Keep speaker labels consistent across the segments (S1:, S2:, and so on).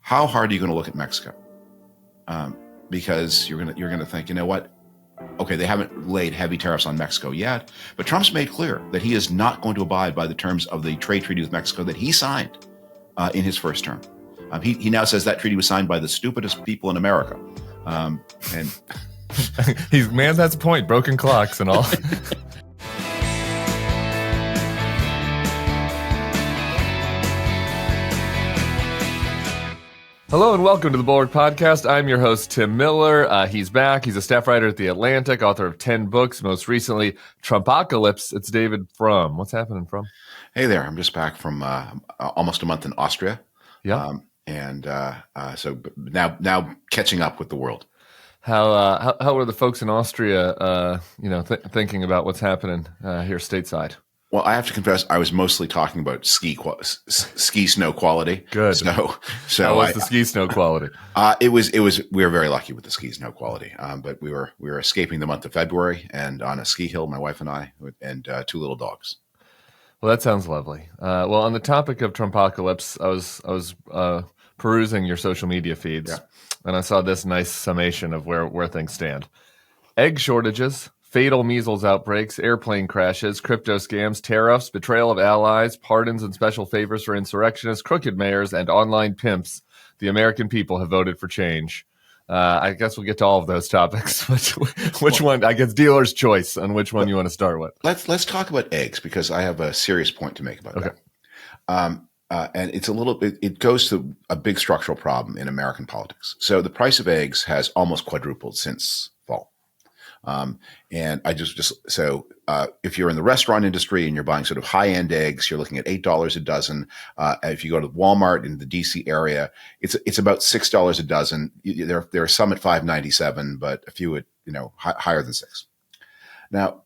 S1: how hard are you going to look at Mexico? Because you're going to think, you know what? Okay, they haven't laid heavy tariffs on Mexico yet, but Trump's made clear that he is not going to abide by the terms of the trade treaty with Mexico that he signed in his first term. He now says that treaty was signed by the stupidest people in America. And
S2: that's the point. Broken clocks and all. Hello and welcome to the Bulwark Podcast. I'm your host, Tim Miller. He's back. He's a staff writer at The Atlantic, author of 10 books, most recently, Trump-Apocalypse. It's David Frum. What's happening, Frum?
S1: Hey there. I'm just back from almost a month in Austria.
S2: Yeah.
S1: So now catching up with the world.
S2: How are the folks in Austria, thinking about what's happening here stateside?
S1: Well, I have to confess, I was mostly talking about ski snow quality.
S2: Good.
S1: So
S2: how was the ski snow quality?
S1: We were very lucky with the ski snow quality. But we were escaping the month of February and on a ski hill, my wife and I, and two little dogs.
S2: Well, that sounds lovely. Well, on the topic of Trump-Apocalypse, I was perusing your social media feeds, and I saw this nice summation of where things stand. Egg shortages, fatal measles outbreaks, airplane crashes, crypto scams, tariffs, betrayal of allies, pardons and special favors for insurrectionists, crooked mayors, and online pimps. The American people have voted for change. I guess we'll get to all of those topics. Which one? I guess dealer's choice on which one you want to start with.
S1: Let's talk about eggs because I have a serious point to make about that. And it goes to a big structural problem in American politics. So the price of eggs has almost quadrupled since fall. And I if you're in the restaurant industry and you're buying sort of high-end eggs, you're looking at $8 a dozen. If you go to Walmart in the DC area, it's about $6 a dozen. There are some at $5.97, but a few at higher than $6. Now,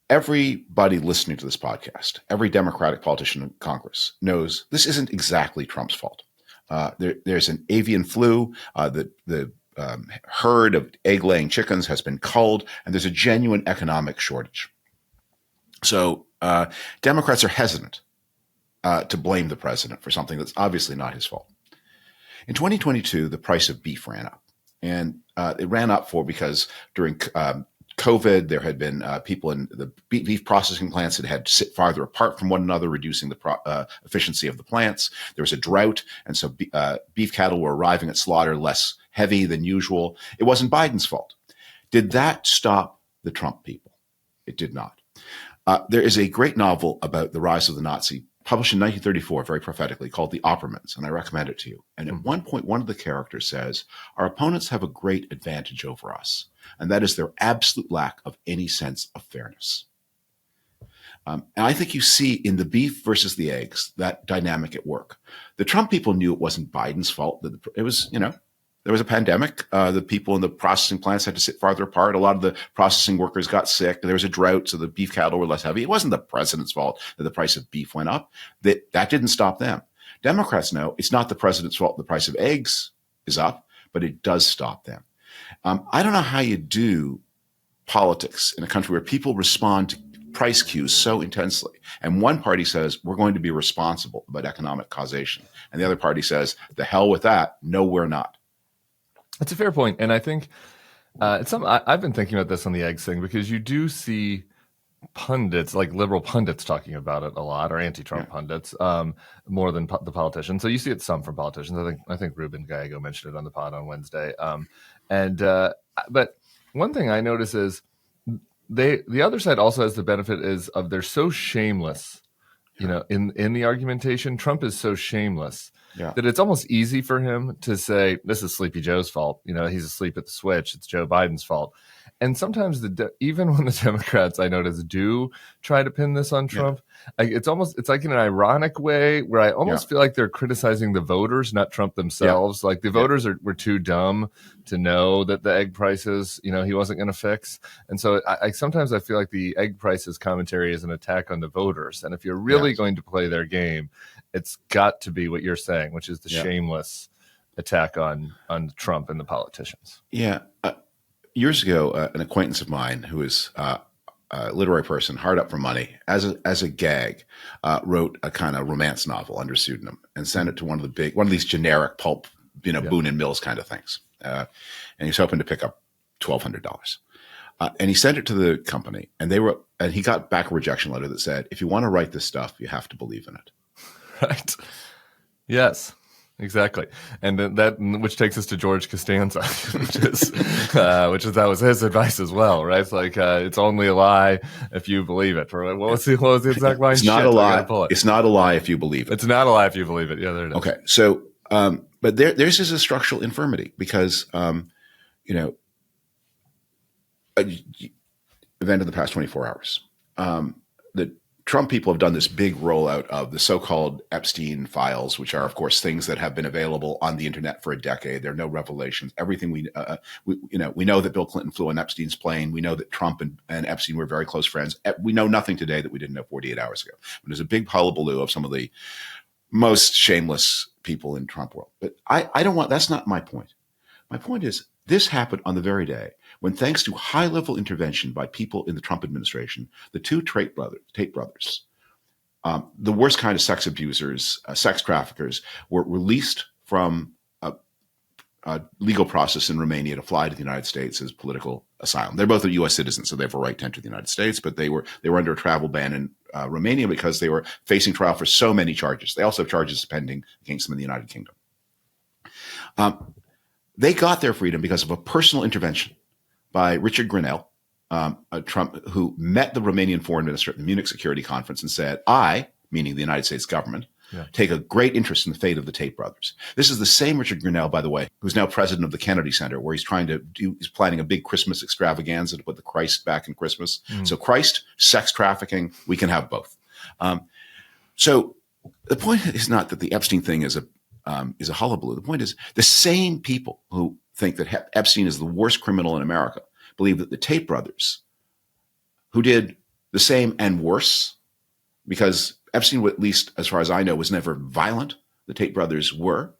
S1: everybody listening to this podcast, every Democratic politician in Congress knows this isn't exactly Trump's fault. There's an avian flu. The herd of egg-laying chickens has been culled, and there's a genuine economic shortage. So Democrats are hesitant to blame the president for something that's obviously not his fault. In 2022, the price of beef ran up, and it ran up because during COVID, there had been people in the beef processing plants that had to sit farther apart from one another, reducing the efficiency of the plants. There was a drought, and so beef cattle were arriving at slaughter less heavy than usual. It wasn't Biden's fault. Did that stop the Trump people? It did not. There is a great novel about the rise of the Nazi, published in 1934, very prophetically, called The Oppermans, and I recommend it to you. And at one point, one of the characters says, our opponents have a great advantage over us, and that is their absolute lack of any sense of fairness. And I think you see in the beef versus the eggs, that dynamic at work. The Trump people knew it wasn't Biden's fault. That it was, there was a pandemic. The people in the processing plants had to sit farther apart. A lot of the processing workers got sick. There was a drought, so the beef cattle were less heavy. It wasn't the president's fault that the price of beef went up. That didn't stop them. Democrats know it's not the president's fault the price of eggs is up, but it does stop them. I don't know how you do politics in a country where people respond to price cues so intensely. And one party says, we're going to be responsible about economic causation. And the other party says, the hell with that. No, we're not.
S2: That's a fair point. And I think it's something I've been thinking about this on the eggs thing, because you do see pundits, like liberal pundits, talking about it a lot, or anti-Trump pundits, more than the politicians. So you see it some from politicians. I think Ruben Gallego mentioned it on the pod on Wednesday. But one thing I notice is the other side also has the benefit of they're so shameless. In the argumentation, Trump is so shameless that it's almost easy for him to say, this is Sleepy Joe's fault. He's asleep at the switch. It's Joe Biden's fault. And sometimes even when the Democrats, I notice, do try to pin this on Trump, it's like in an ironic way where I almost feel like they're criticizing the voters, not Trump themselves. Like the voters were too dumb to know that the egg prices, he wasn't going to fix. And so I sometimes I feel like the egg prices commentary is an attack on the voters. And if you're really going to play their game, it's got to be what you're saying, which is the shameless attack on Trump and the politicians.
S1: Yeah. Years ago, an acquaintance of mine who is a literary person, hard up for money, as a gag, wrote a kind of romance novel under pseudonym and sent it to one of these generic pulp Boone and Mills kind of things. And he's hoping to pick up $1,200. And he sent it to the company, and he got back a rejection letter that said, if you want to write this stuff, you have to believe in it.
S2: Right. Yes, exactly. And that, which takes us to George Costanza, which that was his advice as well, right? It's like, it's only a lie if you believe it. Or what was the exact line?
S1: It's not a lie. It's not a lie if you believe it.
S2: It's not a lie if you believe it. Yeah, there it is.
S1: Okay. So, but there's just a structural infirmity because, event of the past 24 hours. The Trump people have done this big rollout of the so-called Epstein files, which are, of course, things that have been available on the internet for a decade. There are no revelations. Everything we know that Bill Clinton flew on Epstein's plane. We know that Trump and Epstein were very close friends. We know nothing today that we didn't know 48 hours ago. But there's a big hullabaloo of some of the most shameless people in Trump world. But that's not my point. My point is this happened on the very day when, thanks to high-level intervention by people in the Trump administration, the two Tate brothers, the worst kind of sex abusers, sex traffickers, were released from a legal process in Romania to fly to the United States as political asylum. They're both U.S. citizens, so they have a right to enter the United States, but they were under a travel ban in Romania because they were facing trial for so many charges. They also have charges pending against them in the United Kingdom. They got their freedom because of a personal intervention by Richard Grenell, Trump, who met the Romanian foreign minister at the Munich Security Conference and said, I, meaning the United States government, take a great interest in the fate of the Tate brothers. This is the same Richard Grenell, by the way, who's now president of the Kennedy Center, where he's planning a big Christmas extravaganza to put the Christ back in Christmas. So Christ, sex trafficking, we can have both. So the point is not that the Epstein thing is a hullabaloo. The point is the same people who think that Epstein is the worst criminal in America believe that the Tate brothers, who did the same and worse, because Epstein, at least as far as I know, was never violent. The Tate brothers were.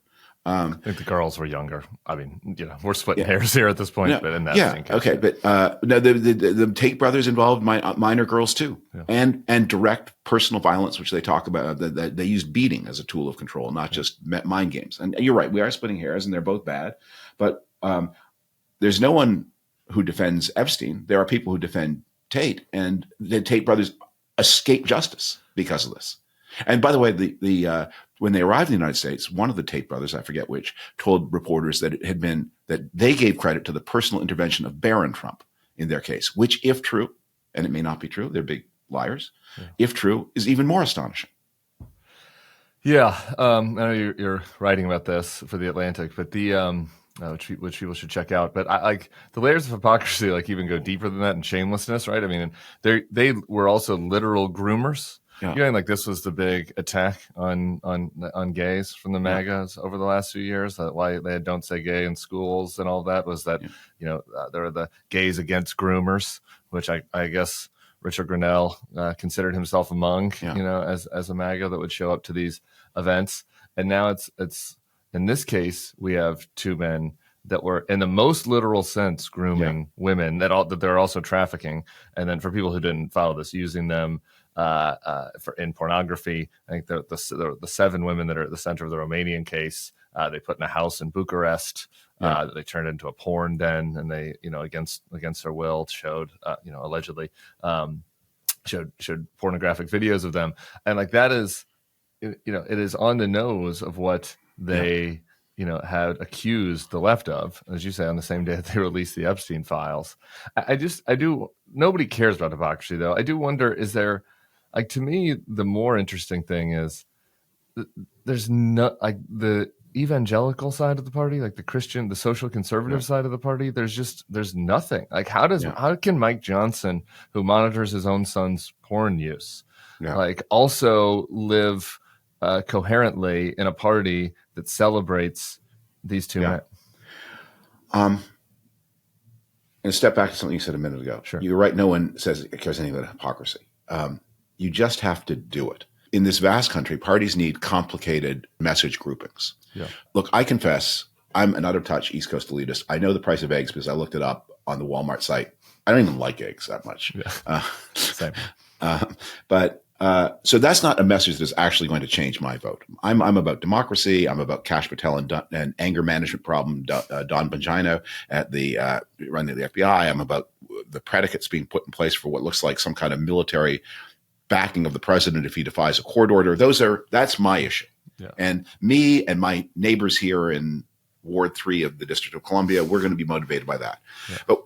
S2: I think the girls were younger. I mean, we're splitting hairs here at this point, but in that
S1: okay, but no, the Tate brothers involved minor girls too, and direct personal violence, which they talk about. They used beating as a tool of control, not just mind games. And you're right, we are splitting hairs, and they're both bad. But there's no one who defends Epstein. There are people who defend Tate, and the Tate brothers escape justice because of this. And by the way, when they arrived in the United States, one of the Tate brothers, I forget which, told reporters that it had been that they gave credit to the personal intervention of Barron Trump in their case, which, if true, and it may not be true, they're big liars, if true, is even more astonishing.
S2: Yeah, I know you're writing about this for The Atlantic, but which people should check out. But I like the layers of hypocrisy, like even go deeper than that, and shamelessness, right? I mean, they were also literal groomers. Like this was the big attack on gays from the MAGAs over the last few years. That why they had "Don't Say Gay" in schools and all that was that there are the gays against groomers, which I guess Richard Grenell considered himself among, as a MAGA that would show up to these events. And now it's in this case we have two men that were, in the most literal sense, grooming women that they're also trafficking, and then for people who didn't follow this, using them in pornography. I think the seven women that are at the center of the Romanian case, they put in a house in Bucharest. They turned into a porn den, and they, against their will, showed, allegedly, showed pornographic videos of them, and like that is, it is on the nose of what they. Had accused the left of, as you say, on the same day that they released the Epstein files. Nobody cares about hypocrisy, though. I do wonder, is there, like, to me, the more interesting thing is there's no, like, the evangelical side of the party, like the Christian, the social conservative side of the party, there's nothing. Like, how can Mike Johnson, who monitors his own son's porn use, like, also live coherently in a party that celebrates these two men?
S1: And step back to something you said a minute ago.
S2: Sure.
S1: You're right. No one says it cares anything about hypocrisy. You just have to do it. In this vast country, parties need complicated message groupings. Yeah. Look, I confess, I'm an out-of-touch East Coast elitist. I know the price of eggs because I looked it up on the Walmart site. I don't even like eggs that much.
S2: Yeah. Same.
S1: But So that's not a message that's actually going to change my vote. I'm about democracy. I'm about Kash Patel and anger management problem, Don Bongino at the running the FBI. I'm about the predicates being put in place for what looks like some kind of military backing of the president if he defies a court order. That's my issue. Yeah. And me and my neighbors here in Ward 3 of the District of Columbia, we're going to be motivated by that. Yeah. But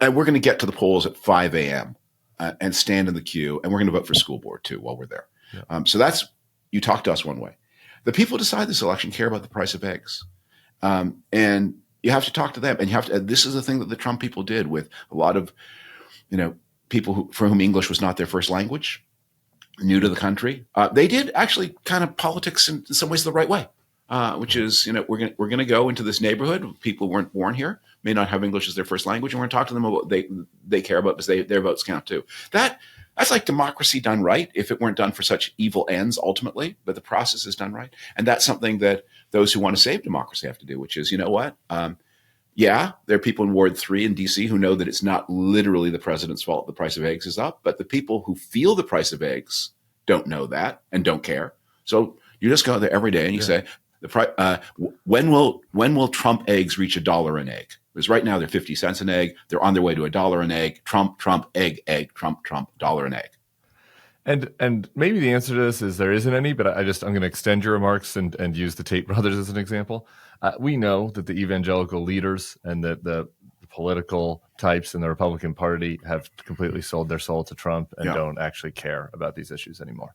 S1: and we're going to get to the polls at 5 a.m. And stand in the queue, and we're going to vote for school board too while we're there. Yeah. So that's, you talk to us one way. The people who decide this election care about the price of eggs, and you have to talk to them. And you have to. This is the thing that the Trump people did with a lot of, people for whom English was not their first language, new to the country. They did actually kind of politics in some ways the right way, which is we're going to go into this neighborhood. People weren't born here, may not have English as their first language, and we're going to talk to them about what they care about because their votes count too. That's like democracy done right, if it weren't done for such evil ends ultimately, but the process is done right. And that's something that those who want to save democracy have to do, which is, you know what? Yeah, there are people in Ward 3 in D.C. who know that it's not literally the president's fault the price of eggs is up, but the people who feel the price of eggs don't know that and don't care. So you just go there every day and you say, when will Trump eggs reach $1 an egg? Because right now they're 50 cents an egg. They're on their way to $1 an egg. Trump, egg, Trump, $1 an egg.
S2: And maybe the answer to this is there isn't any, but I'm going to extend your remarks and use the Tate brothers as an example. We know that the evangelical leaders and the political types in the Republican Party have completely sold their soul to Trump and don't actually care about these issues anymore.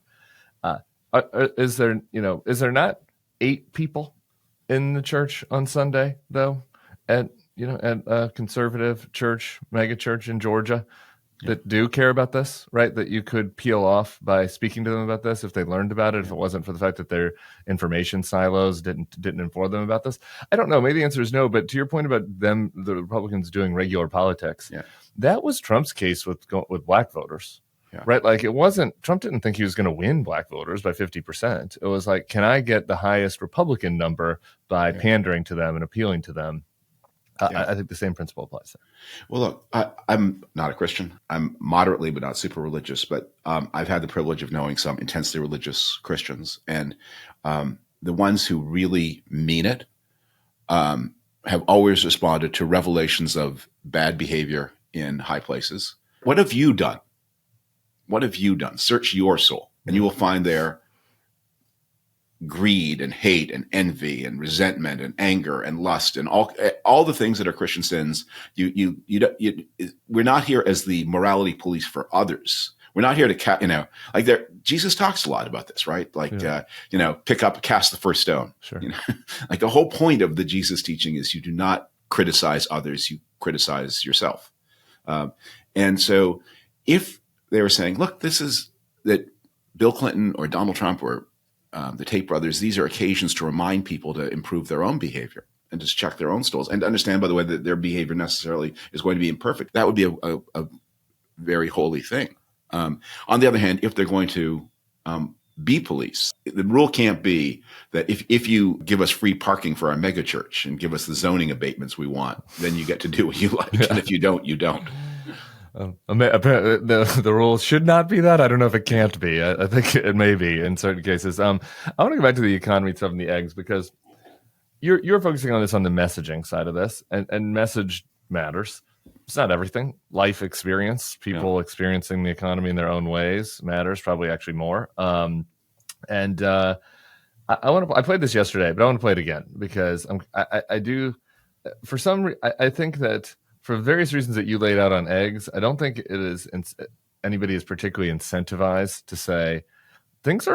S2: Is there not 8 people in the church on Sunday though, at a conservative church, mega church in Georgia, that do care about this, right? That you could peel off by speaking to them about this if they learned about it, if it wasn't for the fact that their information silos didn't inform them about this. I don't know. Maybe the answer is no. But to your point about them, the Republicans doing regular politics, that was Trump's case with black voters, right? Like it wasn't, Trump didn't think he was going to win black voters by 50%. It was like, can I get the highest Republican number by pandering to them and appealing to them? I think the same principle applies there.
S1: Well, look, I'm not a Christian. I'm moderately, but not super religious. But I've had the privilege of knowing some intensely religious Christians. And the ones who really mean it have always responded to revelations of bad behavior in high places. What have you done? What have you done? Search your soul, and you will find there greed and hate and envy and resentment and anger and lust and all the things that are Christian sins. We're not here as the morality police for others. We're not here to Jesus talks a lot about this, right? Like pick up, cast the first stone. Sure. Like the whole point of the Jesus teaching is you do not criticize others, you criticize yourself. And so if they were saying, look, this is that Bill Clinton or Donald Trump or the Tate brothers, these are occasions to remind people to improve their own behavior and just check their own stools and to understand, by the way, that their behavior necessarily is going to be imperfect. That would be a very holy thing. On the other hand, if they're going to be police, the rule can't be that if you give us free parking for our mega church and give us the zoning abatements we want, then you get to do what you like. And if you don't, you don't.
S2: The rule should not be that. I don't know if it can't be. I think it may be in certain cases. I want to go back to the economy stuff and the eggs, because you're focusing on this on the messaging side of this, and message matters. It's not everything. Life experience, people experiencing the economy in their own ways matters, probably actually more. I played this yesterday, but I want to play it again because I do. For some, I think that, for various reasons that you laid out on eggs, I don't think anybody is particularly incentivized to say things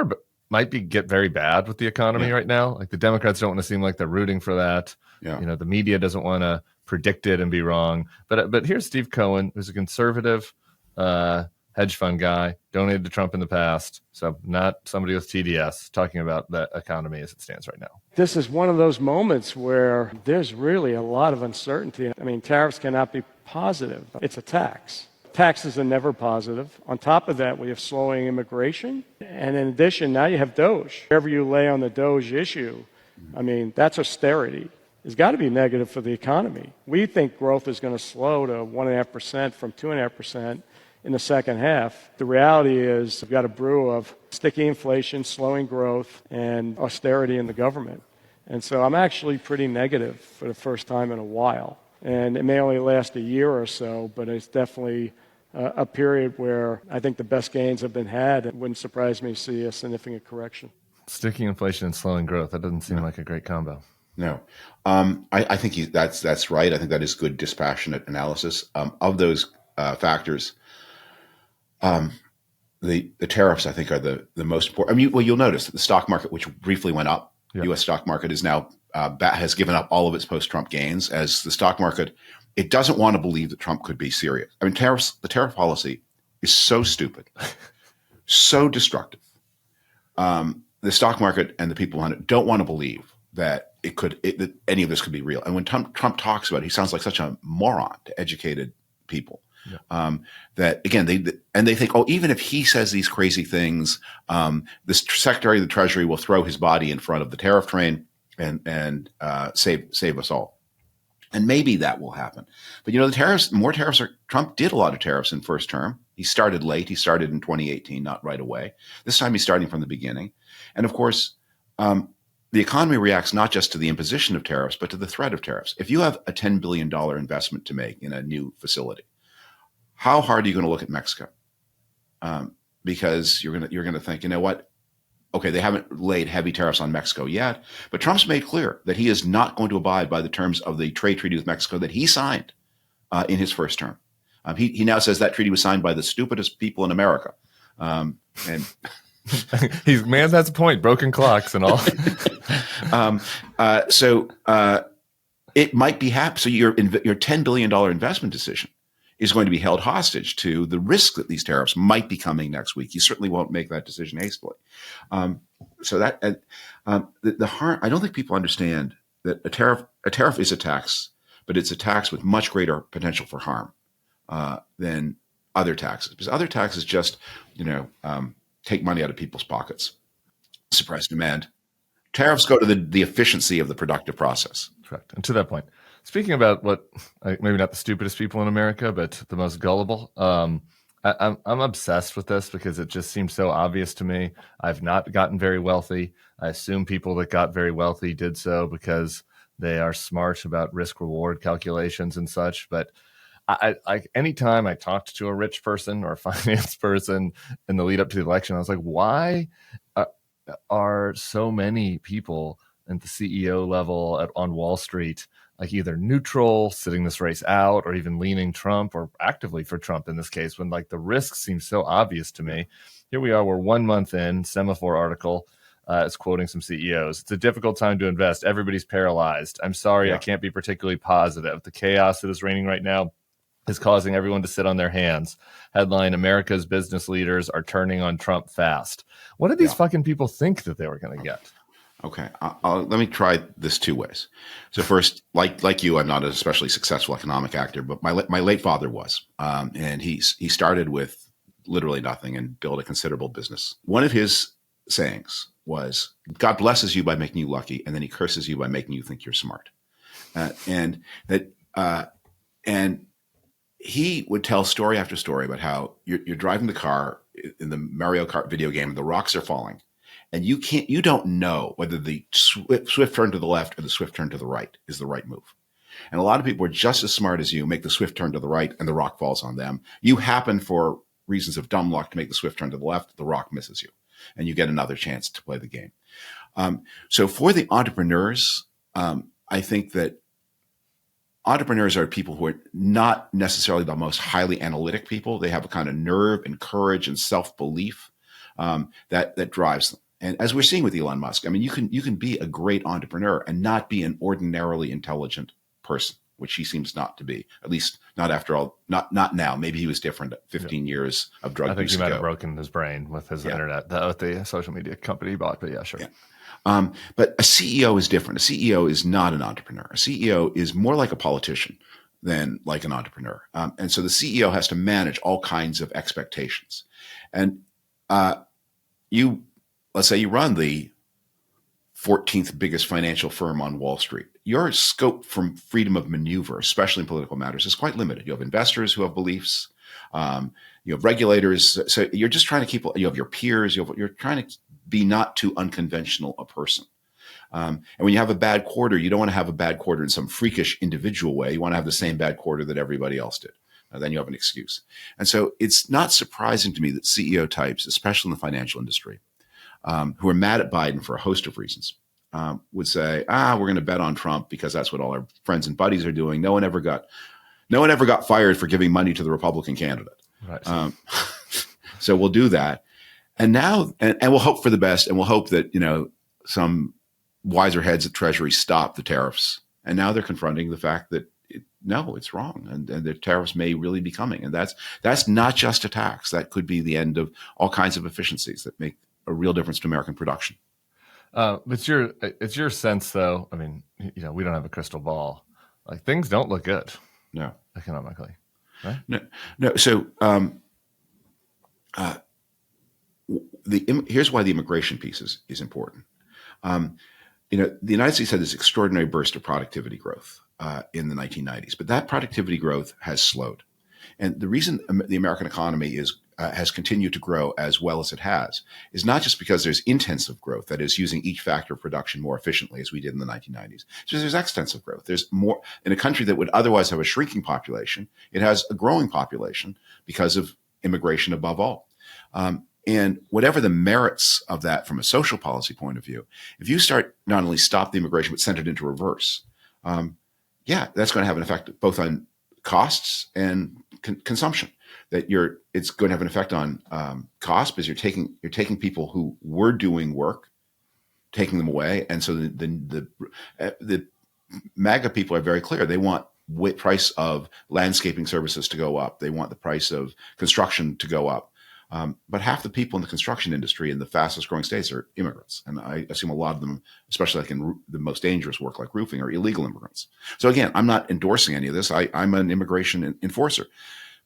S2: might get very bad with the economy right now. Like the Democrats don't want to seem like they're rooting for that. Yeah. The media doesn't want to predict it and be wrong. But here's Steve Cohen, who's a conservative hedge fund guy, donated to Trump in the past, so not somebody with TDS, talking about the economy as it stands right now.
S3: This is one of those moments where there's really a lot of uncertainty. I mean, tariffs cannot be positive. It's a tax. Taxes are never positive. On top of that, we have slowing immigration. And in addition, now you have DOGE. Whatever you lay on the DOGE issue, I mean, that's austerity. It's got to be negative for the economy. We think growth is going to slow to 1.5% from 2.5% in the second half. The reality is we've got a brew of sticky inflation, slowing growth, and austerity in the government. And so I'm actually pretty negative for the first time in a while. And it may only last a year or so, but it's definitely a period where I think the best gains have been had. It wouldn't surprise me to see a significant correction.
S2: Sticky inflation and slowing growth. That doesn't seem like a great combo.
S1: No, I think that's right. I think that is good dispassionate analysis of those factors. The tariffs, I think, are the most important. I mean, well, you'll notice that the stock market, which briefly went up, U.S. stock market is now has given up all of its post-Trump gains. As the stock market, it doesn't want to believe that Trump could be serious. I mean, the tariff policy is so stupid, so destructive. The stock market and the people on it don't want to believe that that any of this could be real. And when Trump talks about it, he sounds like such a moron to educated people. Yeah. That again, they think, oh, even if he says these crazy things, this Secretary of the Treasury will throw his body in front of the tariff train and save us all. And maybe that will happen. But the tariffs, Trump did a lot of tariffs in first term. He started late. He started in 2018, not right away. This time he's starting from the beginning. And of course, the economy reacts not just to the imposition of tariffs, but to the threat of tariffs. If you have a $10 billion investment to make in a new facility, how hard are you going to look at Mexico? Because you're going to think, you know what? Okay, they haven't laid heavy tariffs on Mexico yet, but Trump's made clear that he is not going to abide by the terms of the trade treaty with Mexico that he signed in his first term. He now says that treaty was signed by the stupidest people in America. And
S2: that's a point, broken clocks and all.
S1: So it might be happening. So your $10 billion investment decision is going to be held hostage to the risk that these tariffs might be coming next week. You certainly won't make that decision hastily. So that the harm, I don't think people understand that a tariff is a tax, but it's a tax with much greater potential for harm than other taxes. Because other taxes just, take money out of people's pockets, suppress demand. Tariffs go to the efficiency of the productive process.
S2: Correct. And to that point, speaking about what maybe not the stupidest people in America, but the most gullible, I'm obsessed with this because it just seems so obvious to me. I've not gotten very wealthy. I assume people that got very wealthy did so because they are smart about risk reward calculations and such. But I anytime I talked to a rich person or a finance person in the lead up to the election, I was like, why are so many people at the CEO level on Wall Street like either neutral, sitting this race out, or even leaning Trump or actively for Trump in this case, when like the risks seem so obvious to me? Here we are, we're 1 month in, Semaphore article is quoting some CEOs. It's a difficult time to invest. Everybody's paralyzed. I'm sorry, I can't be particularly positive. The chaos that is reigning right now is causing everyone to sit on their hands. Headline, America's business leaders are turning on Trump fast. What did these fucking people think that they were going to get?
S1: Okay, let me try this two ways. So first, like you, I'm not an especially successful economic actor, but my late father was, and he started with literally nothing and built a considerable business. One of his sayings was, "God blesses you by making you lucky, and then He curses you by making you think you're smart," and he would tell story after story about how you're driving the car in the Mario Kart video game, and the rocks are falling. And you don't know whether the swift turn to the left or the swift turn to the right is the right move. And a lot of people are just as smart as you, make the swift turn to the right and the rock falls on them. You happen, for reasons of dumb luck, to make the swift turn to the left, the rock misses you, and you get another chance to play the game. So for the entrepreneurs, I think that entrepreneurs are people who are not necessarily the most highly analytic people. They have a kind of nerve and courage and self-belief that drives them. And as we're seeing with Elon Musk, I mean, you can be a great entrepreneur and not be an ordinarily intelligent person, which he seems not to be, at least not after all, not now. Maybe he was different 15 years of drug use ago.
S2: I think he might have broken his brain with his internet, with the social media company he bought, but yeah, sure.
S1: Yeah. But a CEO is different. A CEO is not an entrepreneur. A CEO is more like a politician than like an entrepreneur. And so the CEO has to manage all kinds of expectations. And let's say you run the 14th biggest financial firm on Wall Street. Your scope from freedom of maneuver, especially in political matters, is quite limited. You have investors who have beliefs. You have regulators. So you're just trying to keep, you have your peers, you're trying to be not too unconventional a person. And when you have a bad quarter, you don't want to have a bad quarter in some freakish individual way. You want to have the same bad quarter that everybody else did. Then you have an excuse. And so it's not surprising to me that CEO types, especially in the financial industry, who are mad at Biden for a host of reasons, would say, we're going to bet on Trump because that's what all our friends and buddies are doing. No one ever got fired for giving money to the Republican candidate. Right. So we'll do that. And now, and we'll hope for the best, and we'll hope that, some wiser heads at Treasury stop the tariffs. And now they're confronting the fact that no, it's wrong, and the tariffs may really be coming. And that's not just a tax. That could be the end of all kinds of efficiencies that make a real difference to American production.
S2: It's your sense, though. I mean, we don't have a crystal ball. Like, things don't look good.
S1: No,
S2: economically, right?
S1: No. So here's why the immigration piece is important. The United States had this extraordinary burst of productivity growth in the 1990s, but that productivity growth has slowed. And the reason the American economy has continued to grow as well as it has is not just because there's intensive growth, that is using each factor of production more efficiently as we did in the 1990s. So there's extensive growth. There's more in a country that would otherwise have a shrinking population. It has a growing population because of immigration above all. And whatever the merits of that from a social policy point of view, if you start not only stop the immigration, but send it into reverse, that's going to have an effect both on costs and consumption. It's going to have an effect on cost because you're taking people who were doing work, taking them away, and so the MAGA people are very clear. They want price of landscaping services to go up. They want the price of construction to go up. But half the people in the construction industry in the fastest growing states are immigrants. And I assume a lot of them, especially like in the most dangerous work like roofing, are illegal immigrants. So again, I'm not endorsing any of this. I'm an immigration enforcer.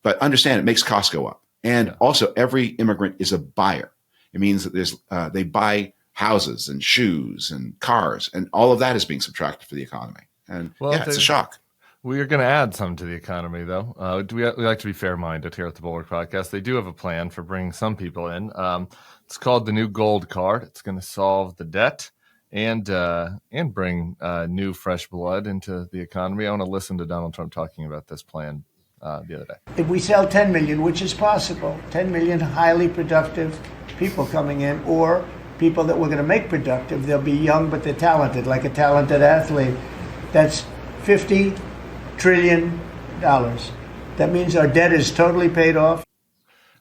S1: But understand it makes costs go up. And also every immigrant is a buyer. It means that they buy houses and shoes and cars, and all of that is being subtracted for the economy. And it's a shock.
S2: We are going to add some to the economy, though. We like to be fair-minded here at the Bulwark Podcast. They do have a plan for bringing some people in. It's called the new gold card. It's going to solve the debt and bring new fresh blood into the economy. I want to listen to Donald Trump talking about this plan the other day.
S4: If we sell 10 million, which is possible, 10 million highly productive people coming in, or people that we're going to make productive, they'll be young but they're talented, like a talented athlete. That's $50 trillion. That means our debt is totally paid off.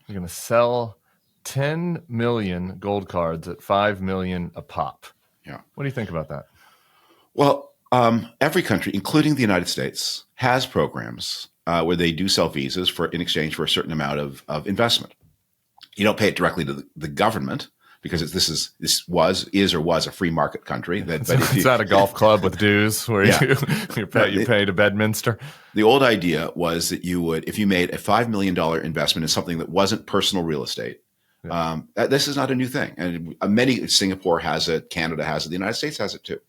S2: You're going to sell 10 million gold cards at $5 million a pop.
S1: Yeah.
S2: What do you think about that?
S1: Well, every country, including the United States, has programs where they do sell visas in exchange for a certain amount of investment. You don't pay it directly to the government, because this was a free market country.
S2: It's not a golf club with dues where you pay to Bedminster. The
S1: old idea was that you would, if you made a $5 million investment in something that wasn't personal real estate, this is not a new thing. And Singapore has it, Canada has it, the United States has it too.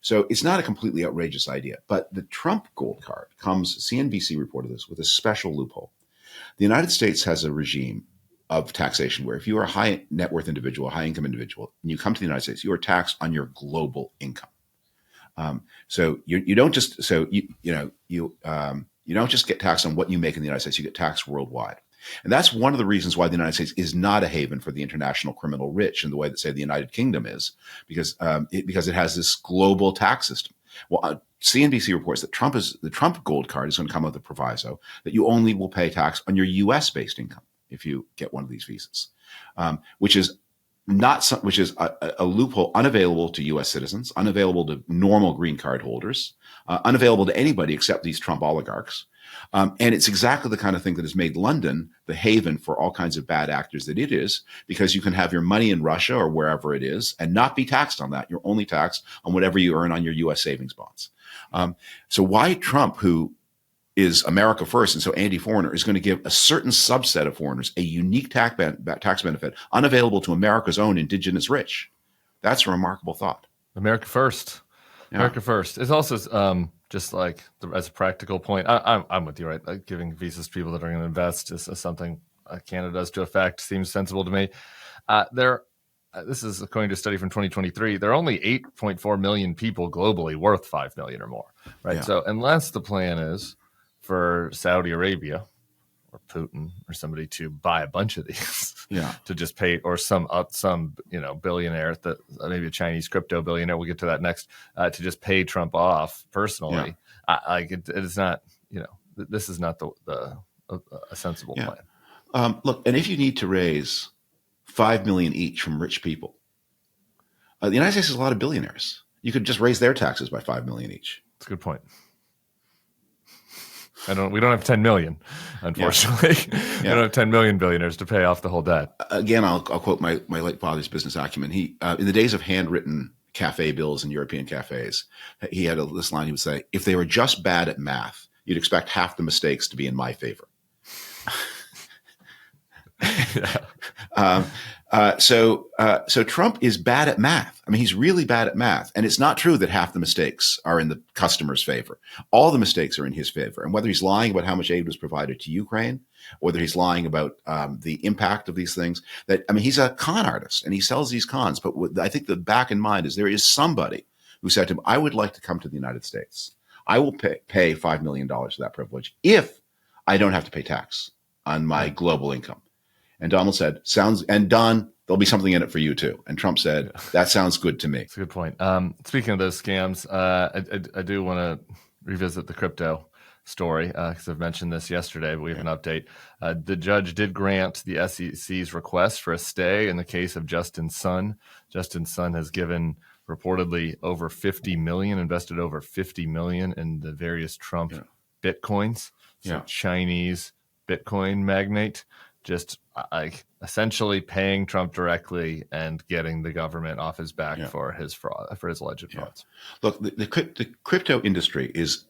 S1: So it's not a completely outrageous idea. But the Trump gold card CNBC reported this, with a special loophole. The United States has a regime of taxation where if you are a high net worth individual, a high income individual, and you come to the United States, you are taxed on your global income. So you don't just get taxed on what you make in the United States. You get taxed worldwide, and that's one of the reasons why the United States is not a haven for the international criminal rich in the way that, say, the United Kingdom is, because it has this global tax system. Well, CNBC reports that the Trump gold card is going to come with a proviso that you only will pay tax on your U.S. based income if you get one of these visas, which is a loophole unavailable to U.S. citizens, unavailable to normal green card holders, unavailable to anybody except these Trump oligarchs. And it's exactly the kind of thing that has made London the haven for all kinds of bad actors that it is, because you can have your money in Russia or wherever it is and not be taxed on that. You're only taxed on whatever you earn on your U.S. savings bonds. So why Trump, who is America first and so anti-foreigner, is going to give a certain subset of foreigners a unique tax benefit unavailable to America's own indigenous rich? That's a remarkable thought.
S2: America first. Yeah. America first. It's also just like as a practical point, I'm with you, right? Like giving visas to people that are going to invest is something Canada does to effect seems sensible to me. This is according to a study from 2023. There are only 8.4 million people globally worth 5 million or more, right?
S1: Yeah.
S2: So unless the plan is for Saudi Arabia or Putin or somebody to buy a bunch of these, to just pay, or some billionaire, that maybe a Chinese crypto billionaire, we'll get to that next, to just pay Trump off personally. It is not, this is not a sensible plan.
S1: Look, and if you need to raise 5 million each from rich people, the United States has a lot of billionaires. You could just raise their taxes by 5 million each.
S2: That's a good point. We don't have 10 million, unfortunately. We don't have 10 million billionaires to pay off the whole debt. Again,
S1: I'll quote my late father's business acumen. He, in the days of handwritten cafe bills in European cafes, he had this line. He would say, "If they were just bad at math, you'd expect half the mistakes to be in my favor." So Trump is bad at math. I mean, he's really bad at math. And it's not true that half the mistakes are in the customer's favor. All the mistakes are in his favor. And whether he's lying about how much aid was provided to Ukraine, whether he's lying about the impact of these things, he's a con artist and he sells these cons. But what I think the back in mind is there is somebody who said to him, "I would like to come to the United States. I will pay $5 million for that privilege if I don't have to pay tax on my global income." And Donald said, Don, there'll be something in it for you too. And Trump said, "That sounds good to me."
S2: That's a good point. Speaking of those scams, I do want to revisit the crypto story because I've mentioned this yesterday, but we have an update. The judge did grant the SEC's request for a stay in the case of Justin Sun. Justin Sun has given reportedly over 50 million, invested over 50 million in the various Trump Bitcoins. So Chinese Bitcoin magnate, just like essentially paying Trump directly and getting the government off his back for his fraud, for his alleged frauds.
S1: Look, the crypto industry is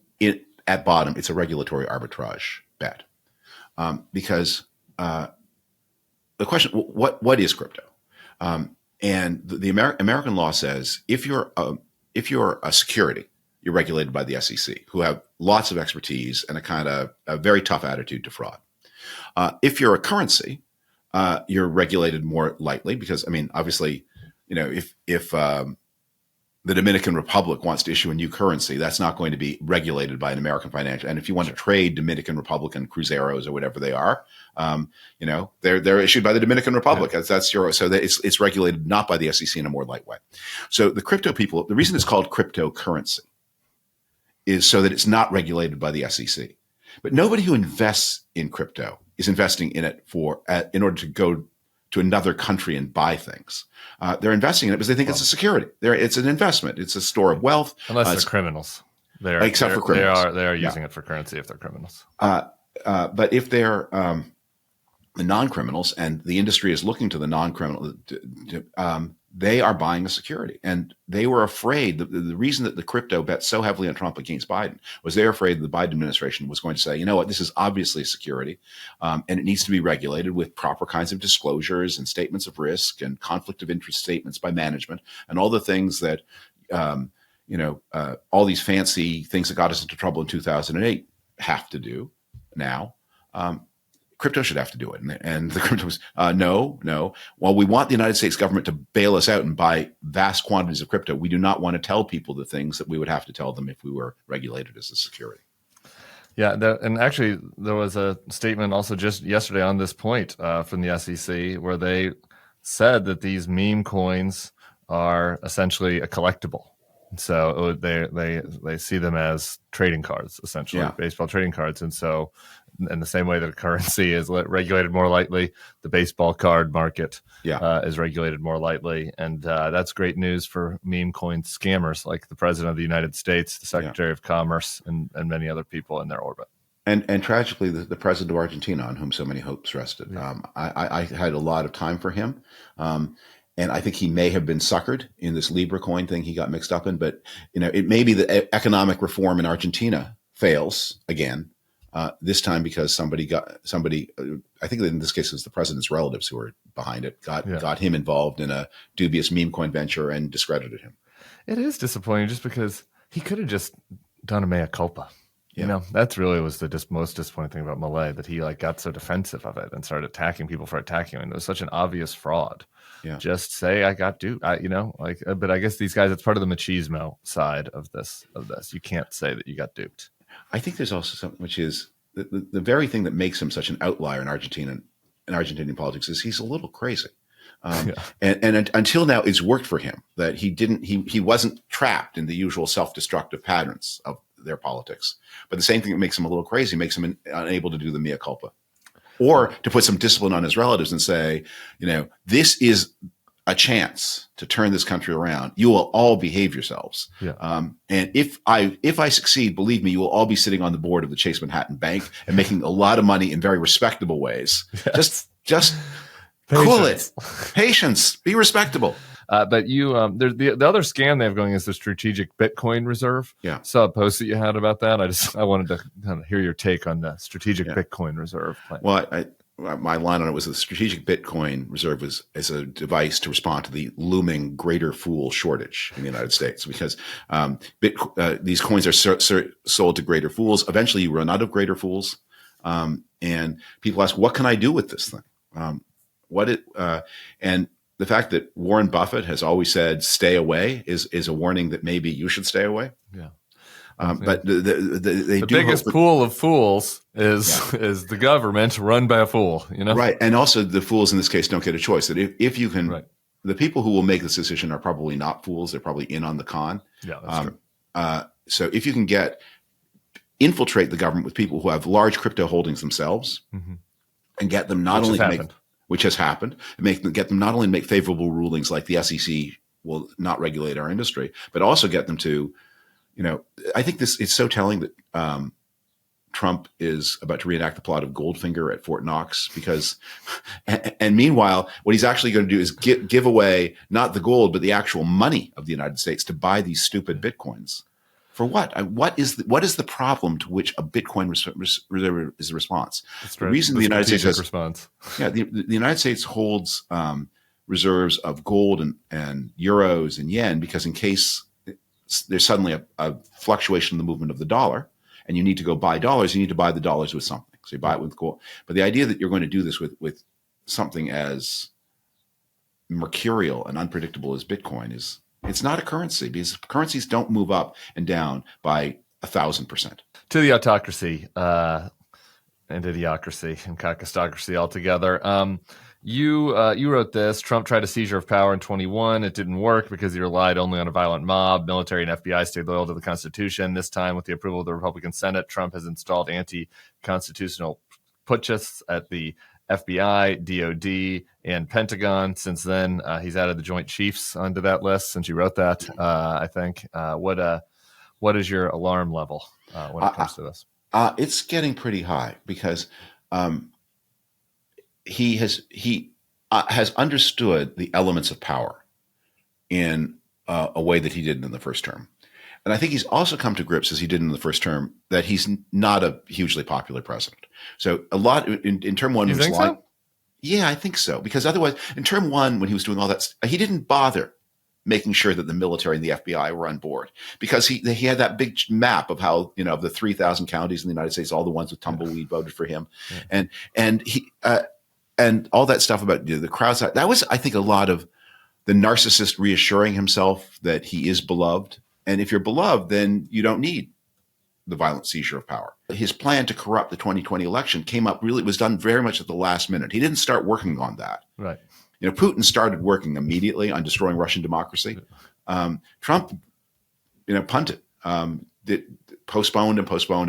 S1: at bottom. It's a regulatory arbitrage bet because the question, what is crypto? And the American law says if you're a security, you're regulated by the SEC, who have lots of expertise and a very tough attitude to fraud. If you're a currency, you're regulated more lightly because, obviously, if the Dominican Republic wants to issue a new currency, that's not going to be regulated by an American financial. And if you want to trade Dominican Republican cruceros or whatever they are, they're issued by the Dominican Republic. That's euro. So that it's regulated not by the SEC in a more light way. So the crypto people, the reason it's called cryptocurrency is so that it's not regulated by the SEC. But nobody who invests in crypto is investing in it in order to go to another country and buy things. They're investing in it because they think it's a security. It's an investment. It's a store of wealth.
S2: Unless they're criminals.
S1: Except for criminals.
S2: They are using it for currency if they're criminals.
S1: But if they're the non-criminals and the industry is looking to the non-criminal, they are buying a security. And they were afraid. The reason that the crypto bet so heavily on Trump against Biden was they're afraid the Biden administration was going to say, you know what, this is obviously a security and it needs to be regulated with proper kinds of disclosures and statements of risk and conflict of interest statements by management and all the things that, all these fancy things that got us into trouble in 2008 have to do now. Crypto should have to do it. And the crypto was, no. While we want the United States government to bail us out and buy vast quantities of crypto, we do not want to tell people the things that we would have to tell them if we were regulated as a security.
S2: Yeah, and actually there was a statement also just yesterday on this point from the SEC where they said that these meme coins are essentially a collectible. So they see them as trading cards, essentially, baseball trading cards. And so in the same way that a currency is regulated more lightly, the baseball card market is regulated more lightly. And that's great news for meme coin scammers like the President of the United States, the Secretary of Commerce, and many other people in their orbit.
S1: And tragically, the President of Argentina, on whom so many hopes rested. I had a lot of time for him. And I think he may have been suckered in this Libra coin thing he got mixed up in. But, it may be that economic reform in Argentina fails again. This time because somebody, I think in this case it was the president's relatives who were behind it, got him involved in a dubious meme coin venture and discredited him.
S2: It is disappointing just because he could have just done a mea culpa.
S1: Yeah.
S2: You know, that's really was the most disappointing thing about Milei, that he like got so defensive of it and started attacking people for attacking him. And it was such an obvious fraud.
S1: Yeah.
S2: Just say I got duped. But I guess these guys, it's part of the machismo side of this. You can't say that you got duped.
S1: I think there's also something which is the very thing that makes him such an outlier in Argentinian politics is he's a little crazy. And until now, it's worked for him that he wasn't trapped in the usual self-destructive patterns of their politics. But the same thing that makes him a little crazy makes him unable to do the mea culpa, or to put some discipline on his relatives and say, this is a chance to turn this country around. You will all behave yourselves. Yeah. And if I succeed, believe me, you will all be sitting on the board of the Chase Manhattan Bank and making a lot of money in very respectable ways. Yes. Just cool it. Patience. Be respectable.
S2: But you, the other scam they have going is the strategic Bitcoin reserve.
S1: Yeah.
S2: Saw a post that you had about that. I wanted to kind of hear your take on the strategic Bitcoin reserve plan.
S1: Well, my line on it was the strategic Bitcoin reserve is a device to respond to the looming greater fool shortage in the United States, because these coins are sold to greater fools. Eventually, you run out of greater fools, and people ask, "What can I do with this thing?" And the fact that Warren Buffett has always said "stay away" is a warning that maybe you should stay away.
S2: Yeah.
S1: But the
S2: biggest pool of fools is the government run by a fool,
S1: Right. And also the fools in this case don't get a choice. That if you can, right. The people who will make this decision are probably not fools. They're probably in on the con.
S2: Yeah, that's true.
S1: So if you can infiltrate the government with people who have large crypto holdings themselves, and get them which has happened, get them not only to make favorable rulings like the SEC will not regulate our industry, but also get them to, I think it's so telling that Trump is about to reenact the plot of Goldfinger at Fort Knox, because, and meanwhile, what he's actually going to do is give away not the gold, but the actual money of the United States to buy these stupid Bitcoins. For what? What is the problem to which a Bitcoin reserve is a response?
S2: The reason the United States has response.
S1: Yeah, the United States holds reserves of gold and euros and yen, because in case there's suddenly a fluctuation in the movement of the dollar, and you need to go buy dollars, you need to buy the dollars with something. So you buy it with gold. But the idea that you're going to do this with something as mercurial and unpredictable as Bitcoin it's not a currency, because currencies don't move up and down by 1,000%.
S2: To the autocracy and idiocracy and kakistocracy altogether. You wrote this. Trump tried a seizure of power in 2021. It didn't work because he relied only on a violent mob. Military and FBI stayed loyal to the Constitution. This time, with the approval of the Republican Senate, Trump has installed anti-constitutional putschists at the FBI, DOD, and Pentagon. Since then, he's added the Joint Chiefs onto that list. Since you wrote that, I think. What is your alarm level when it comes to this?
S1: It's getting pretty high, because he has understood the elements of power in a way that he didn't in the first term. And I think he's also come to grips, as he did in the first term, that he's not a hugely popular president. So a lot in term one,
S2: you think so?
S1: Yeah, I think so. Because otherwise, in term one, when he was doing all that, he didn't bother making sure that the military and the FBI were on board, because he had that big map of how, of the 3,000 counties in the United States, all the ones with tumbleweed voted for him, and he and all that stuff about the crowds. That was, I think, a lot of the narcissist reassuring himself that he is beloved. And if you're beloved, then you don't need the violent seizure of power. His plan to corrupt the 2020 election was done very much at the last minute. He didn't start working on that.
S2: Right.
S1: Putin started working immediately on destroying Russian democracy. Trump, punted, postponed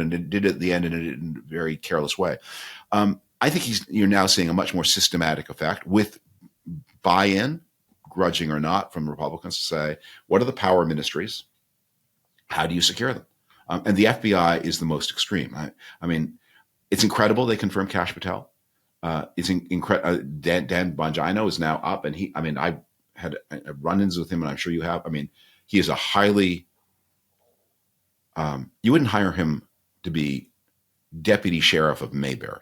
S1: and did it at the end, and did it in a very careless way. I think you're now seeing a much more systematic effect with buy-in, grudging or not, from Republicans to say, what are the power ministries? How do you secure them? And the FBI is the most extreme. I mean, it's incredible they confirmed Kash Patel. It's incredible. Dan Bongino is now up, and I've had run-ins with him, and I'm sure you have. I mean, he is a highly. You wouldn't hire him to be deputy sheriff of Mayberry.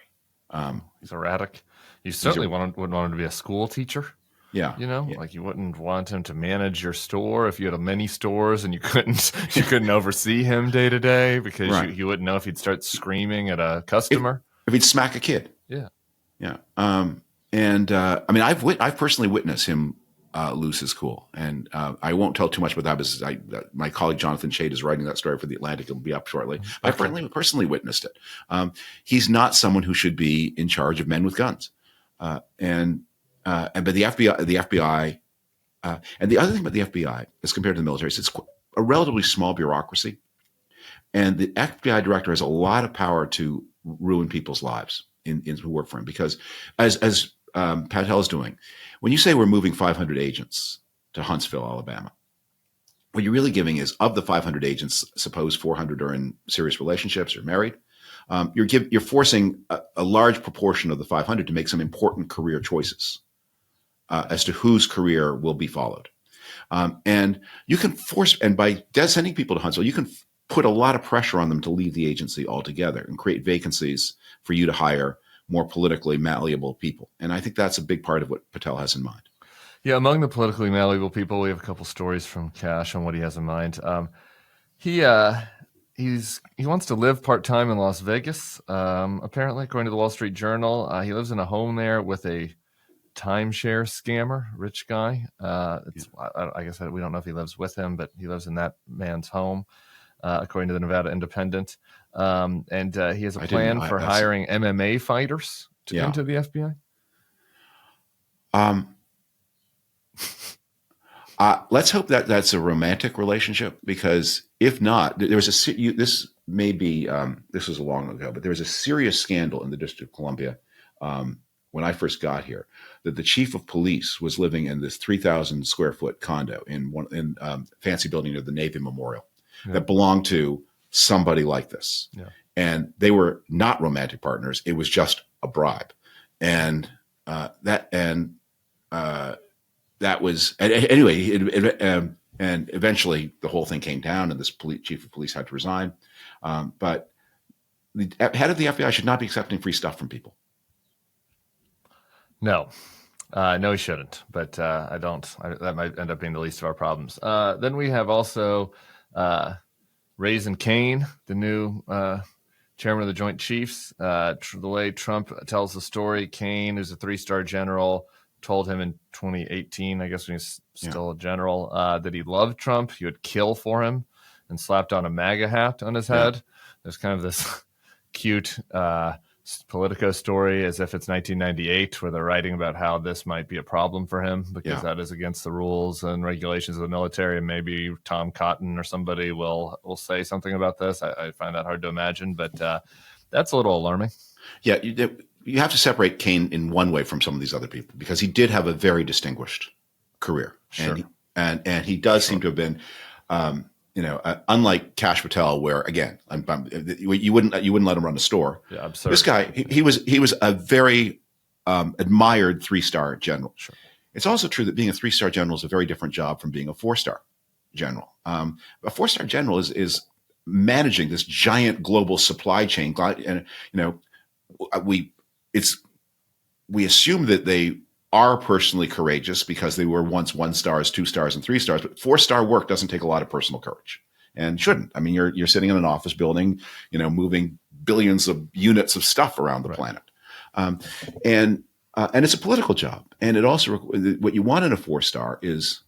S2: He's erratic. You certainly wouldn't want him to be a school teacher.
S1: Yeah.
S2: You know,
S1: Yeah.
S2: like you wouldn't want him to manage your store if you had many stores and you couldn't oversee him day to day because
S1: Right.
S2: you wouldn't know if he'd start screaming at a customer.
S1: If he'd smack a kid.
S2: Yeah.
S1: Yeah. I mean, I've personally witnessed him lose his cool, and I won't tell too much about that because my colleague Jonathan Tate is writing that story for The Atlantic. It'll be up shortly. But I personally witnessed it. He's not someone who should be in charge of men with guns, but the FBI, and the other thing about the FBI as compared to the military is it's a relatively small bureaucracy, and the FBI director has a lot of power to ruin people's lives in who work for him, because as Patel is doing, when you say we're moving 500 agents to Huntsville, Alabama, what you're really giving is, of the 500 agents, suppose 400 are in serious relationships or married, you're forcing a large proportion of the 500 to make some important career choices as to whose career will be followed. And you can force, and by sending people to Huntsville, you can put a lot of pressure on them to leave the agency altogether and create vacancies for you to hire more politically malleable people. And I think that's a big part of what Patel has in mind.
S2: Yeah, among the politically malleable people, we have a couple stories from Kash on what he has in mind. He wants to live part-time in Las Vegas, apparently, according to the Wall Street Journal. He lives in a home there with a timeshare scammer, rich guy. I guess we don't know if he lives with him, but he lives in that man's home, according to the Nevada Independent. And he has a plan for hiring MMA fighters into the FBI.
S1: Let's hope that that's a romantic relationship, because if not, there was this was long ago, but there was a serious scandal in the District of Columbia when I first got here, that the chief of police was living in this 3,000 square foot condo in fancy building near the Navy Memorial that belonged to somebody like this. Yeah. And they were not romantic partners. It was just a bribe. And that was, anyway, and eventually the whole thing came down and this chief of police had to resign. But the head of the FBI should not be accepting free stuff from people.
S2: No, he shouldn't. But that might end up being the least of our problems. Then we have also Raising Cain, the new chairman of the Joint Chiefs. The way Trump tells the story, Cain, who's a 3-star general, told him in 2018, I guess when he's still a general, that he loved Trump. He would kill for him, and slapped on a MAGA hat on his head. There's kind of this cute Politico story as if it's 1998, where they're writing about how this might be a problem for him because that is against the rules and regulations of the military. And maybe Tom Cotton or somebody will say something about this. I find that hard to imagine, but that's a little alarming.
S1: Yeah, you have to separate Cain in one way from some of these other people, because he did have a very distinguished career. Sure. And he does seem to have been, unlike Kash Patel, where again, you wouldn't let him run a store. Yeah, absurd. This guy, he was a very admired 3-star general. Sure. It's also true that being a 3-star general is a very different job from being a 4-star general. A 4-star general is managing this giant global supply chain, and we assume that they are personally courageous because they were once 1-stars, 2-stars, and 3-stars. But 4-star work doesn't take a lot of personal courage, and shouldn't. I mean, you're sitting in an office building, moving billions of units of stuff around the planet, and it's a political job. And it also, what you want in a 4-star is,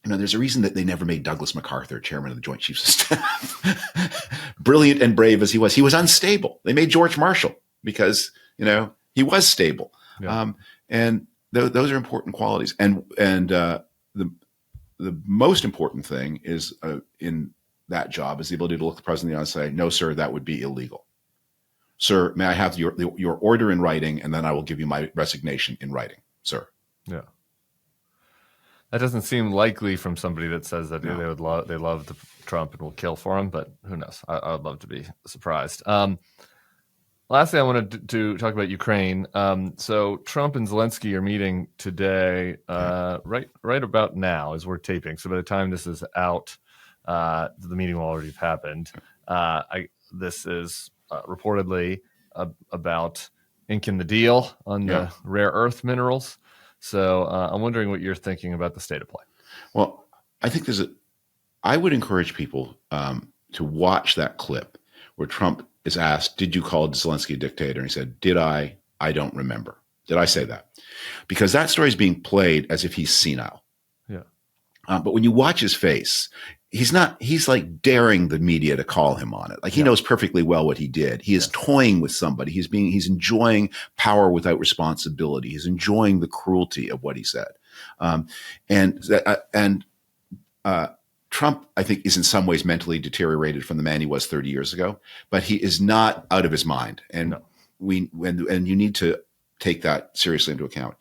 S1: there's a reason that they never made Douglas MacArthur chairman of the Joint Chiefs of Staff. Brilliant and brave as he was unstable. They made George Marshall because he was stable. Yeah. And those are important qualities. And the most important thing is in that job is the ability to look the president in the eye and say, "No, sir, that would be illegal. Sir, may I have your order in writing, and then I will give you my resignation in writing, sir." Yeah.
S2: That doesn't seem likely from somebody that says that they love Trump and will kill for him, but who knows? I would love to be surprised. Lastly, I wanted to talk about Ukraine. So Trump and Zelenskyy are meeting today, right about now as we're taping. So by the time this is out, the meeting will already have happened. This is reportedly about inking the deal on the rare earth minerals. So I'm wondering what you're thinking about the state of play.
S1: Well, I think I would encourage people to watch that clip where Trump is asked, did you call Zelenskyy a dictator? And he said, did I? I don't remember. Did I say that? Because that story is being played as if he's senile.
S2: Yeah.
S1: But when you watch his face, he's like daring the media to call him on it. Like he knows perfectly well what he did. He is toying with somebody. He's enjoying power without responsibility. He's enjoying the cruelty of what he said. Trump, I think, is in some ways mentally deteriorated from the man he was 30 years ago, but he is not out of his mind. And and you need to take that seriously into account.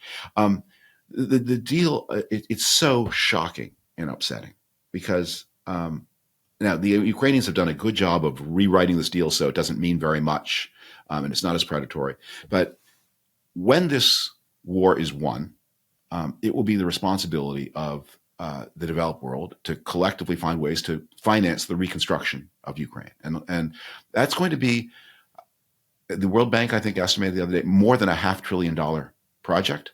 S1: The deal, it's so shocking and upsetting because now the Ukrainians have done a good job of rewriting this deal so it doesn't mean very much and it's not as predatory. But when this war is won, it will be the responsibility of the developed world to collectively find ways to finance the reconstruction of Ukraine. And that's going to be, the World Bank, I think, estimated the other day, more than $500 billion project.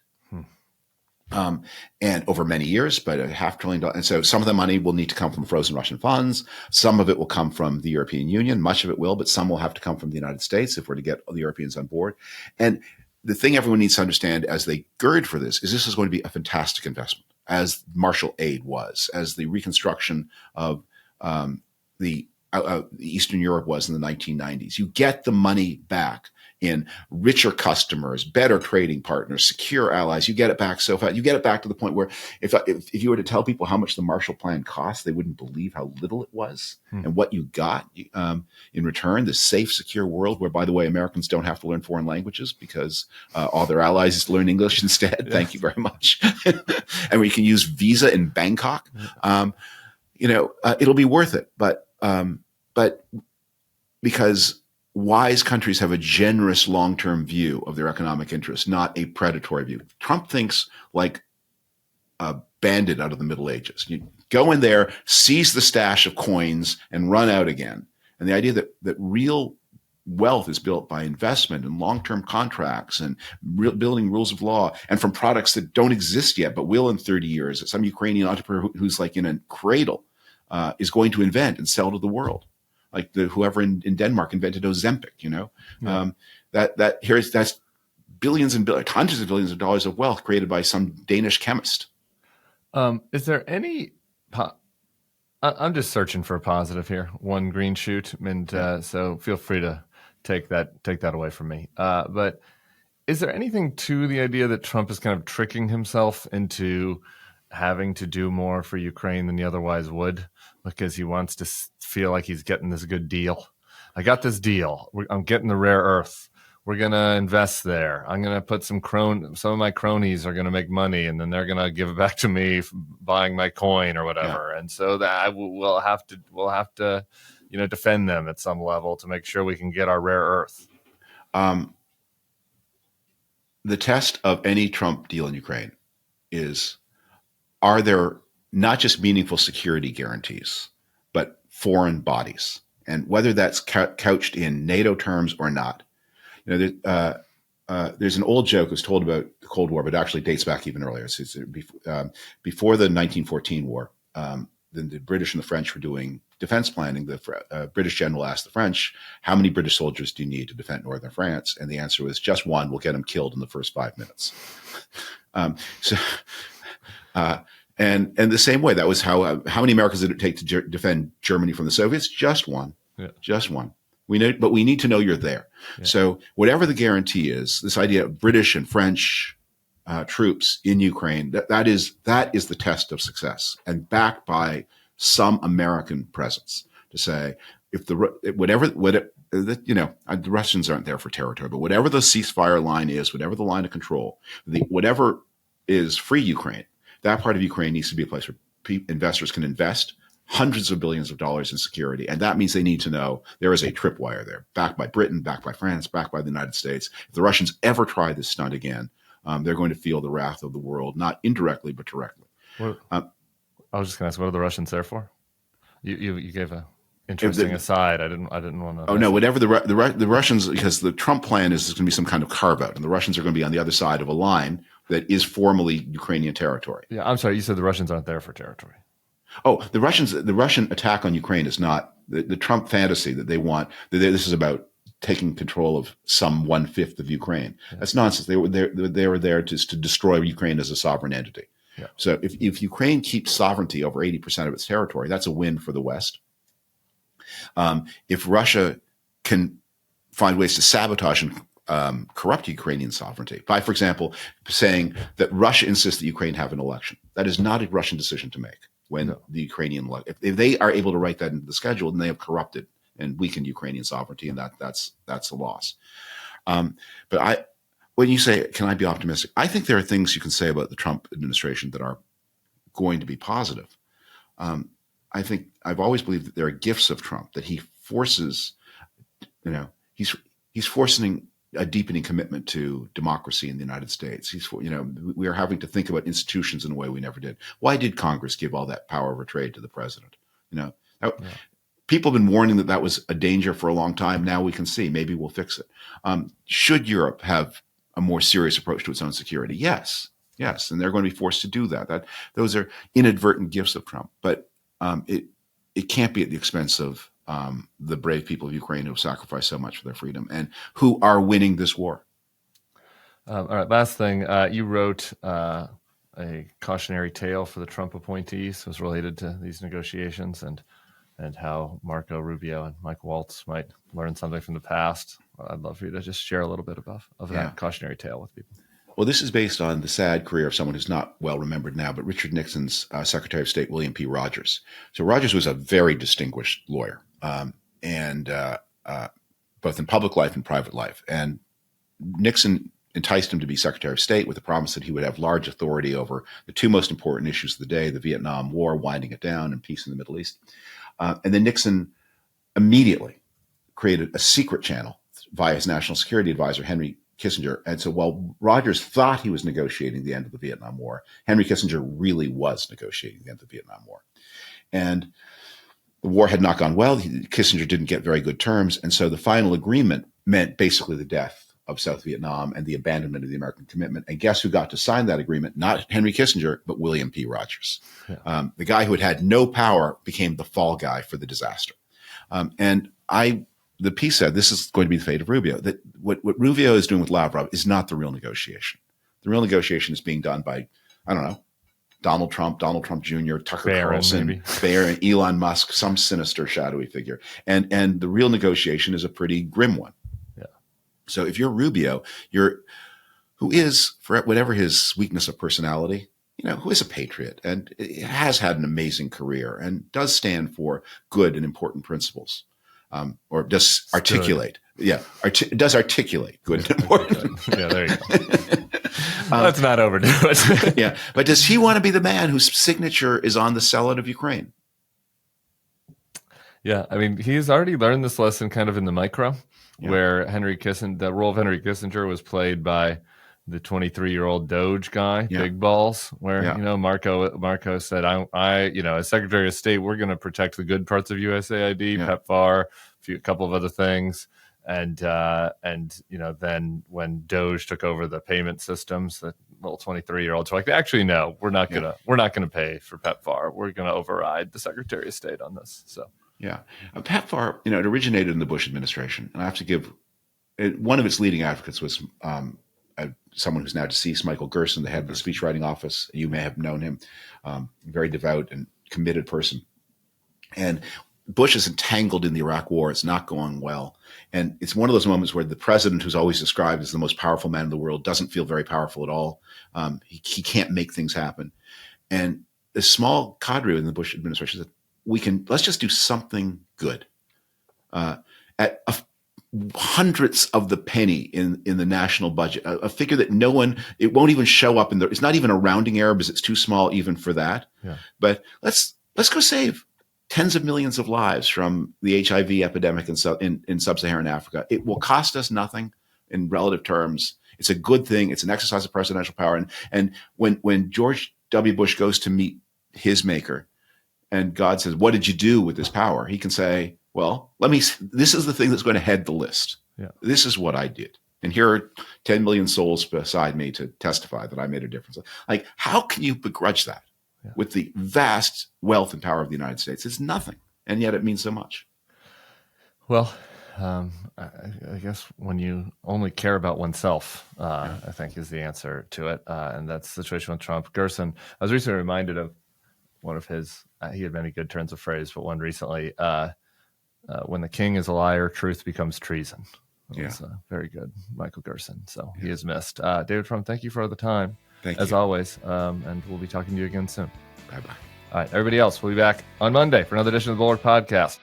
S1: And over many years, but $500 billion. And so some of the money will need to come from frozen Russian funds. Some of it will come from the European Union. Much of it will, but some will have to come from the United States if we're to get the Europeans on board. And the thing everyone needs to understand as they gird for this is going to be a fantastic investment, as Marshall Aid was, as the reconstruction of the Eastern Europe was in the 1990s. You get the money back in richer customers, better trading partners, secure allies. You get it back so fast. You get it back to the point where if you were to tell people how much the Marshall Plan cost, they wouldn't believe how little it was and what you got in return. This safe, secure world where, by the way, Americans don't have to learn foreign languages because all their allies learn English instead. Yes. Thank you very much. And we can use Visa in Bangkok. It'll be worth it. But because wise countries have a generous long-term view of their economic interests, not a predatory view. Trump thinks like a bandit out of the Middle Ages. You go in there, seize the stash of coins, and run out again. And the idea that real wealth is built by investment and long-term contracts and building rules of law and from products that don't exist yet but will in 30 years. Some Ukrainian entrepreneur who's like in a cradle is going to invent and sell to the world. Like whoever in Denmark invented Ozempic, that's billions and billions, hundreds of billions of dollars of wealth created by some Danish chemist.
S2: Is there any? I'm just searching for a positive here, one green shoot, and so feel free to take that away from me. But is there anything to the idea that Trump is kind of tricking himself into having to do more for Ukraine than he otherwise would because he wants to feel like he's getting this good deal? I got this deal. I'm getting the rare earth. We're going to invest there. I'm going to put some of my cronies are going to make money and then they're going to give it back to me buying my coin or whatever. Yeah. And so that we'll have to, defend them at some level to make sure we can get our rare earth.
S1: The test of any Trump deal in Ukraine is, are there not just meaningful security guarantees, but foreign bodies? And whether that's couched in NATO terms or not. There's an old joke that's told about the Cold War, but actually dates back even earlier. It's before the 1914 war, the British and the French were doing defense planning. The British general asked the French, how many British soldiers do you need to defend northern France? And the answer was just one. We'll get them killed in the first 5 minutes. And the same way, that was how many Americans did it take to defend Germany from the Soviets? Just one. Yeah. Just one. But we need to know you're there. Yeah. So whatever the guarantee is, this idea of British and French troops in Ukraine, that is the test of success, and backed by some American presence to say, if the Russians aren't there for territory, but whatever the ceasefire line is, whatever the line of control, whatever is free Ukraine, that part of Ukraine needs to be a place where investors can invest hundreds of billions of dollars in security. And that means they need to know there is a tripwire there, backed by Britain, backed by France, backed by the United States. If the Russians ever try this stunt again, they're going to feel the wrath of the world, not indirectly, but directly.
S2: I was just going to ask, what are the Russians there for? You gave a interesting aside. I didn't want to.
S1: Oh no! Whatever the Russians, because the Trump plan is going to be some kind of carve out, and the Russians are going to be on the other side of a line that is formally Ukrainian territory.
S2: Yeah, I'm sorry. You said the Russians aren't there for territory.
S1: Oh, the Russian attack on Ukraine is not the Trump fantasy that they want. This is about taking control of some 1/5 of Ukraine. Yeah. That's nonsense. They were there just to destroy Ukraine as a sovereign entity. Yeah. So if Ukraine keeps sovereignty over 80% of its territory, that's a win for the West. If Russia can find ways to sabotage and corrupt Ukrainian sovereignty by, for example, saying that Russia insists that Ukraine have an election, that is not a Russian decision to make. When the Ukrainian, if they are able to write that into the schedule, then they have corrupted and weakened Ukrainian sovereignty, and that's a loss. But when you say, can I be optimistic? I think there are things you can say about the Trump administration that are going to be positive. I think I've always believed that there are gifts of Trump, that he forces, he's forcing a deepening commitment to democracy in the United States. We are having to think about institutions in a way we never did. Why did Congress give all that power of retrade to the president? People have been warning that was a danger for a long time. Now we can see, maybe we'll fix it. Should Europe have a more serious approach to its own security? Yes. And they're going to be forced to do that. Those are inadvertent gifts of Trump, but it can't be at the expense of the brave people of Ukraine who have sacrificed so much for their freedom and who are winning this war.
S2: All right, last thing. You wrote a cautionary tale for the Trump appointees. It was related to these negotiations and how Marco Rubio and Mike Waltz might learn something from the past. I'd love for you to just share a little bit of that cautionary tale with people.
S1: Well, this is based on the sad career of someone who's not well remembered now, but Richard Nixon's Secretary of State, William P. Rogers. So Rogers was a very distinguished lawyer, and both in public life and private life. And Nixon enticed him to be Secretary of State with the promise that he would have large authority over the two most important issues of the day, the Vietnam War, winding it down, and peace in the Middle East. And then Nixon immediately created a secret channel via his national security advisor, Henry Kissinger. And so while Rogers thought he was negotiating the end of the Vietnam War, Henry Kissinger really was negotiating the end of the Vietnam War. And the war had not gone well. Kissinger didn't get very good terms. And so the final agreement meant basically the death of South Vietnam and the abandonment of the American commitment. And guess who got to sign that agreement? Not Henry Kissinger, but William P. Rogers. Yeah. The guy who had no power became the fall guy for the disaster. The piece said this is going to be the fate of Rubio, that what Rubio is doing with Lavrov is not the real negotiation. The real negotiation is being done by, I don't know, Donald Trump Jr., Tucker Carlson, Barron, Elon Musk, some sinister shadowy figure. And the real negotiation is a pretty grim one. Yeah. So if you're Rubio, who is, for whatever his weakness of personality, who is a patriot and has had an amazing career and does stand for good and important principles. Or does articulate. Does articulate good and important.
S2: Yeah, there you go. Let's not overdo it.
S1: Yeah, but does he want to be the man whose signature is on the sellout of Ukraine?
S2: Yeah, I mean, he's already learned this lesson kind of in the micro, where the role of Henry Kissinger was played by the 23-year-old Doge guy, Big Balls, where Marco said, I as Secretary of State, we're going to protect the good parts of USAID, PEPFAR, a couple of other things, and then when Doge took over the payment systems, the little 23-year-olds were like, actually, no, we're not gonna pay for PEPFAR. We're going to override the Secretary of State on this. So
S1: PEPFAR, it originated in the Bush administration, and I have to give one of its leading advocates was someone who's now deceased, Michael Gerson, the head of the speechwriting office. You may have known him, very devout and committed person. And Bush is entangled in the Iraq war. It's not going well. And it's one of those moments where the president, who's always described as the most powerful man in the world, doesn't feel very powerful at all. He can't make things happen. And a small cadre in the Bush administration said, let's just do something good. At hundredths of the penny in the national budget, a figure that it won't even show up it's not even a rounding error because it's too small even for that. Yeah. But let's go save tens of millions of lives from the HIV epidemic in sub-Saharan Africa. It will cost us nothing in relative terms. It's a good thing. It's an exercise of presidential power. And when George W. Bush goes to meet his maker and God says, what did you do with this power? He can say, well, this is the thing that's going to head the list. Yeah. This is what I did. And here are 10 million souls beside me to testify that I made a difference. Like, how can you begrudge that with the vast wealth and power of the United States? It's nothing. And yet it means so much.
S2: Well, I guess when you only care about oneself, I think is the answer to it. And that's the situation with Trump. Gerson, I was recently reminded of one of his, he had many good turns of phrase, but one recently, when the king is a liar, truth becomes treason. That's very good, Michael Gerson. So he is missed. David Frum, thank you for the time, as always. And we'll be talking to you again soon.
S1: Bye-bye.
S2: All right, everybody else, we'll be back on Monday for another edition of the Bulwark Podcast.